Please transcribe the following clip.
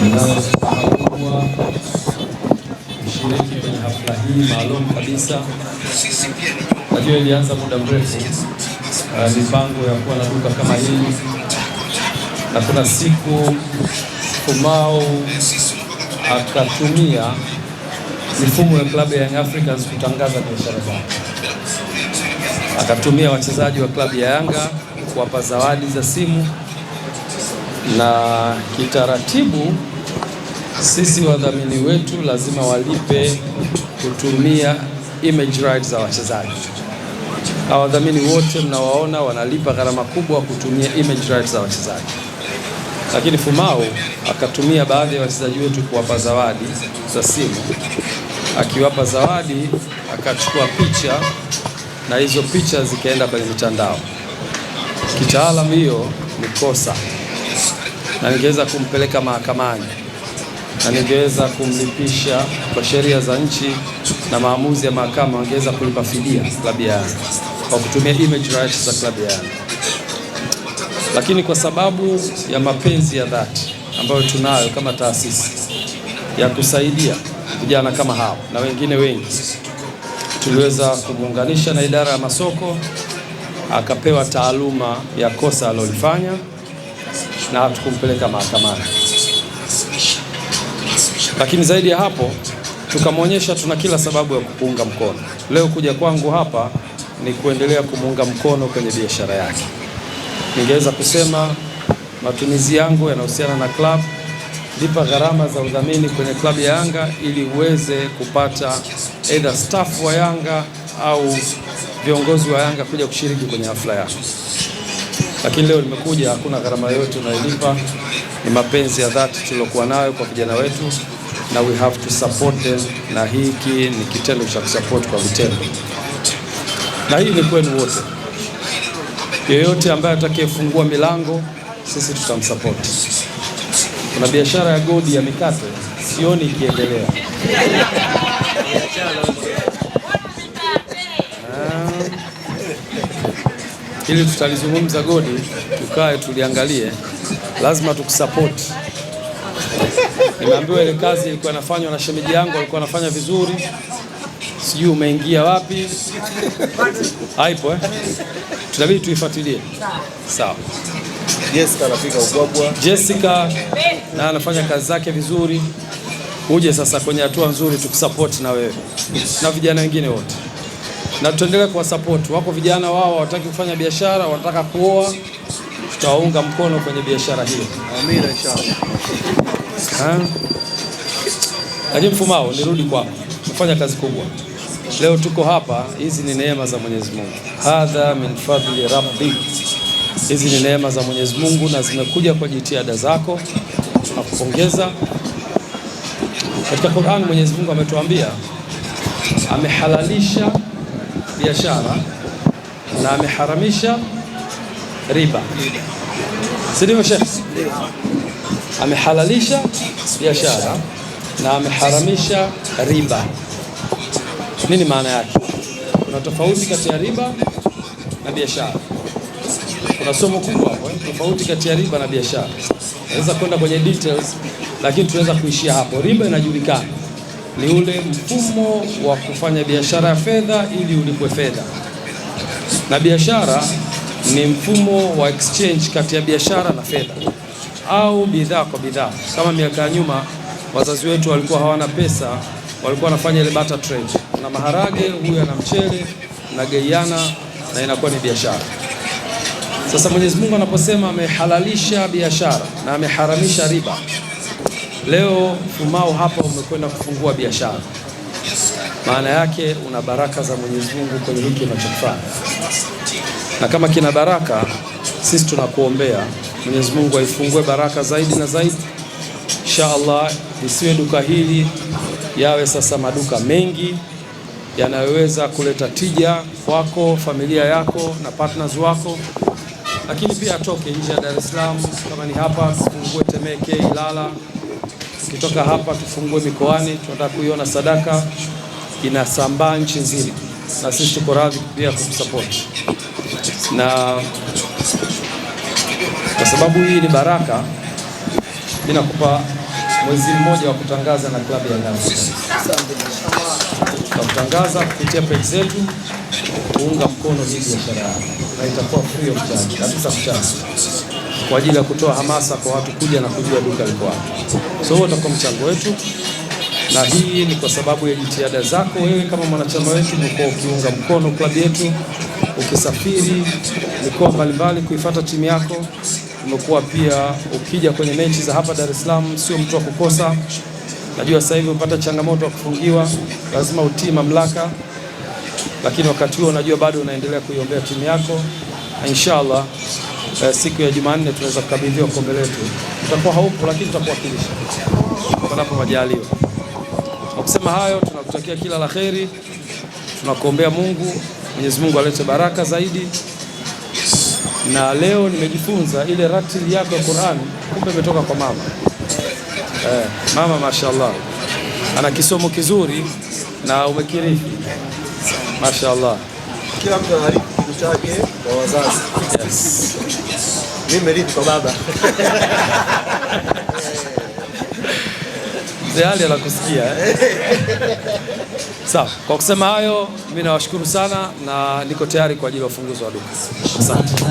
Ninayo furaha kubwa kushiriki kwenye hafla hii maalum kabisa. Najua ilianza muda mrefu mipango ya kuwa na duka kama hili, na kuna siku Fumau akatumia mifumo ya klabu ya Young Africans kutangaza biashara zao. Akatumia wachezaji wa klabu ya Yanga kuwapa zawadi za simu, na kitaratibu sisi wadhamini wetu lazima walipe kutumia image rights za wachezaji. Wadhamini wote mnawaona wanalipa gharama kubwa kutumia image rights za wachezaji, lakini Fumau akatumia baadhi ya wachezaji wetu kuwapa zawadi za simu. Akiwapa zawadi akachukua picha, na hizo picha zikaenda kwenye mitandao. Kitaalamu hiyo ni kosa, na ningeweza kumpeleka mahakamani, na ningeweza kumlipisha kwa sheria za nchi na maamuzi ya mahakama, wangeweza kulipa fidia klabu ya Yanga kwa kutumia image rights za klabu ya Yanga. Lakini kwa sababu ya mapenzi ya dhati ambayo tunayo kama taasisi ya kusaidia vijana kama hao na wengine wengi, tuliweza kumuunganisha na idara ya masoko, akapewa taaluma ya kosa alilofanya, na hatukumpeleka mahakamani. Lakini zaidi ya hapo, tukamwonyesha tuna kila sababu ya kuunga mkono. Leo kuja kwangu hapa ni kuendelea kumuunga mkono kwenye biashara yake. Ningeweza kusema matumizi yangu yanahusiana na club, lipa gharama za udhamini kwenye klabu ya Yanga ili uweze kupata either staff wa Yanga au viongozi wa Yanga kuja kushiriki kwenye hafla yako. Lakini leo nimekuja, hakuna gharama yoyote unayolipa, ni mapenzi ya dhati tulokuwa nayo kwa vijana wetu, na we have to support them, na hiki ni kitendo cha kusupport kwa vitendo, na hii ni kwenu wote. Yeyote ambaye atakayefungua milango, sisi tutamsupport. Kuna biashara ya Godi ya mikate sioni ikiendelea. Ili tutalizungumza Godi, tukae tuliangalie, lazima tukusupport. Nimeambiwa ile kazi ilikuwa inafanywa na shemeji yangu, alikuwa anafanya vizuri, sijui umeingia wapi. Haipo tunabidi tuifuatilie. Sawa. Jessica anapika ubwabwa. Jessica na anafanya kazi zake vizuri. Uje sasa kwenye hatua nzuri, tukusupport na wewe na vijana wengine wote, na tutaendelea kuwasupport. Wako vijana wao hawataki kufanya biashara, wanataka kuoa, tutawaunga mkono kwenye biashara hiyo. Amina inshallah. Lakini Fumau, nirudi kwako, umefanya kazi kubwa. Leo tuko hapa, hizi ni neema za Mwenyezi Mungu. Hadha min fadli rabbi. Hizi ni neema za Mwenyezi Mungu na zimekuja kwa jitihada zako, nakupongeza. Katika Qur'an Mwenyezi Mungu ametuambia, amehalalisha biashara na ameharamisha riba. Si ndivyo Sheikh? Amehalalisha biashara na ameharamisha riba. Nini maana yake? Kuna tofauti kati ya riba na biashara. Kuna somo kubwa hapo, tofauti kati ya riba na biashara. Naweza kwenda kwenye details, lakini tunaweza kuishia hapo. Riba inajulikana, ni ule mfumo wa kufanya biashara ya fedha ili ulipwe fedha, na biashara ni mfumo wa exchange kati ya biashara na fedha au bidhaa kwa bidhaa. Kama miaka ya nyuma wazazi wetu walikuwa hawana pesa, walikuwa wanafanya ile barter trade, na maharage huyu ana mchele na geiana, na inakuwa ni biashara. Sasa Mwenyezi Mungu anaposema amehalalisha biashara na ameharamisha riba, leo Fumau hapa umekwenda kufungua biashara, maana yake una baraka za Mwenyezi Mungu kwenye hiki unachofanya. Na kama kina baraka, sisi tunakuombea Mwenyezi Mungu aifungue baraka zaidi na zaidi. Inshallah isiwe duka hili yawe sasa maduka mengi yanayoweza kuleta tija kwako, familia yako na partners wako, lakini pia atoke nje ya Dar es Salaam. Kama ni hapa, tufungue Temeke, Ilala. Tukitoka hapa tufungue mikoani. Tunataka kuiona sadaka inasambaa nchi nzima, na sisi tuko radhi pia kukusupport. Na kwa sababu hii ni baraka, ninakupa mwezi mmoja wa kutangaza na klabu ya Yanga. Tutatangaza kupitia page zetu kuunga mkono hii biashara na itakuwa free of charge, kabisa kuchaji, kwa ajili ya kutoa hamasa kwa watu kuja na kujua duka liko wapi. So huo utakuwa mchango wetu, na hii ni kwa sababu ya jitihada zako wewe kama mwanachama wetu, umekuwa ukiunga mkono klabu yetu, ukisafiri mikoa mbalimbali kuifuata timu yako, umekuwa pia ukija kwenye mechi za hapa Dar es Salaam, sio mtu wa kukosa. Najua sasa hivi upata changamoto ya kufungiwa, lazima utii mamlaka, lakini wakati huo unajua bado unaendelea kuiombea timu yako, na inshallah siku ya Jumanne tunaweza kukabidhiwa kombe letu. Tutakuwa haupo, lakini tutakuwakilisha panapo majaliwa. Kwa kusema hayo, tunakutakia kila la kheri, tunakuombea Mungu, Mwenyezi Mungu alete baraka zaidi. Na leo nimejifunza ile ratili yako ya Qur'an, kumbe imetoka kwa mama. Mama mashallah ana kisomo kizuri na umekirithi, mashallah. Kila mtu anarithi kitu chake kwa wazazi. Yes. Mimi nimerithi kwa baba. Mzee Ali anakusikia. Sawa, kwa kusema hayo, mimi nawashukuru sana na niko tayari kwa ajili ya ufunguzi wa duka. Asante.